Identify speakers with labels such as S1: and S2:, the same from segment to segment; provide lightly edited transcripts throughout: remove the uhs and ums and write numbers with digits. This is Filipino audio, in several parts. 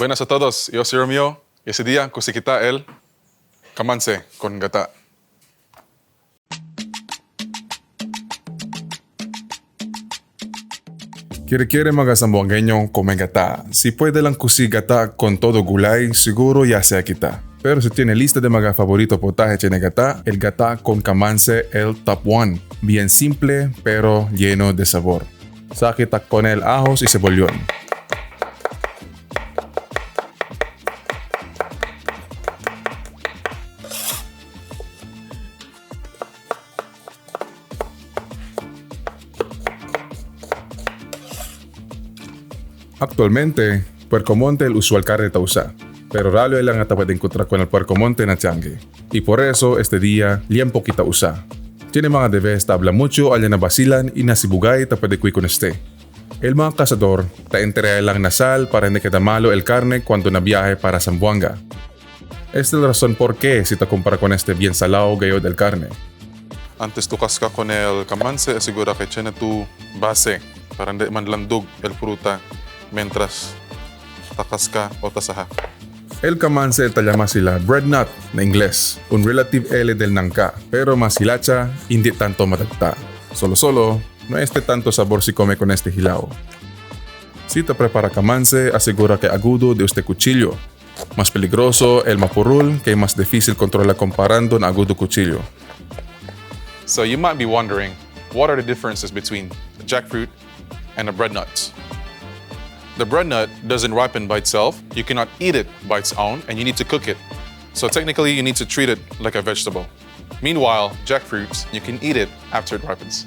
S1: Buenas a todos, yo soy Romeo y ese día kusikita el kamanse con gata. Quiere mga Zamboangueño comen gata. Si puede lang kusi gata con todo gulay, seguro ya sea kita. Pero si tiene lista de mga favorito potaje tiene gata, el gata con kamanse el top 1. Bien simple pero lleno de sabor. Sakita con el ajos y cebollón. Actualmente, puercomonte el usual carne tausa, pero raro lang nga puede encontrar con el puercomonte na tiangue. Y por eso este día liempo kita usa. Tiene mga debes tabla mucho alya na basilan y nasibugay ta puede kui con este. El mga cazador ta entere lang na sal para hindi queda malo el carne cuando na viaje para Zamboanga. Esta es la razón por qué si te compara con este bien salado gayo del carne. Antes tu casca con el kamanse, asegura que tiene tu base para hindi manlandog el fruta mientras takasca o tasaha. El kamanse el llama sila bread nut na Ingles, un relative L del nangka, pero más hilacha, hindi tanto matagta. Solo, no este tanto sabor si come con este hilao. Si te prepara kamanse, asegura que agudo de este cuchillo. Más peligroso el mapurul, que más difícil controlar comparando un agudo cuchillo. So you might be wondering, what are the differences between a jackfruit and a bread nut? The bread nut doesn't ripen by itself. You cannot eat it by its own, and you need to cook it. So technically, you need to treat it like a vegetable. Meanwhile, jackfruits, you can eat it after it ripens.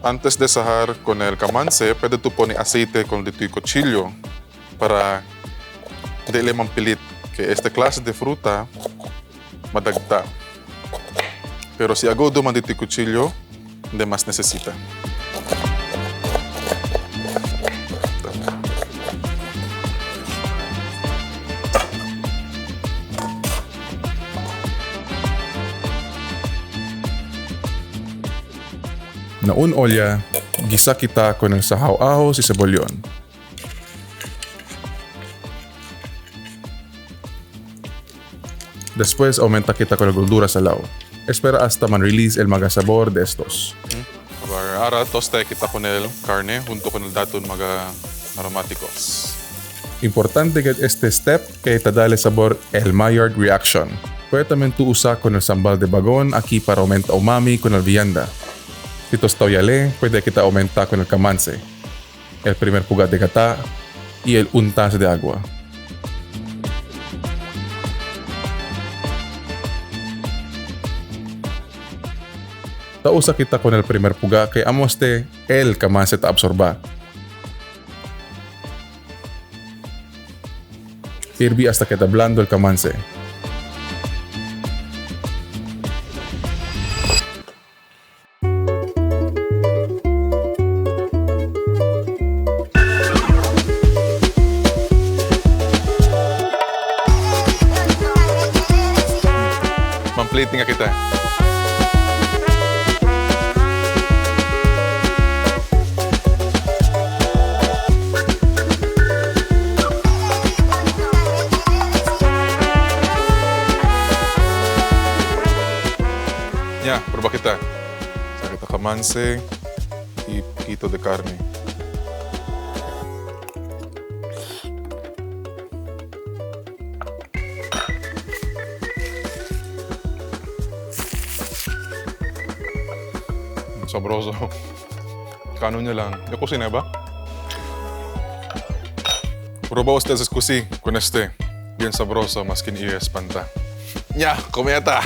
S1: Antes de sahar con el kamanse, pwede tu pone aceite con dito'y cuchillo para de le mampilit que esta clase de fruta madagta. Pero si agudo man dito'y cuchillo, de más necesita. Na un olya, gisa kita con el sahaw-ahos y cebollón. Después aumenta kita con la gordura salao. Espera hasta man-release el mga sabor de estos. Ahora toste kita con el carne junto con el daton mga aromáticos. Importante que este step que te da el sabor el Maillard reaction. Puede también tú usar con el sambal de bagón aquí para aumentar umami con el vianda. Si tostado yale, puede kita aumentar con el kamanse, el primer pugat de gata y el un taza de agua. Tausa kita con el primer pugat que amoste el kamanse ta absorba. Hirvi hasta queda blando el kamanse. Plating nga kita. Ya, prueba kita. Sakita kamanse y poquito de carne. Sabroso. Kano nyo lang. ¿Yo cocina ba? Prueba ustedes cusi con este. Bien sabroso, más que ni espanta. Ya, cometa.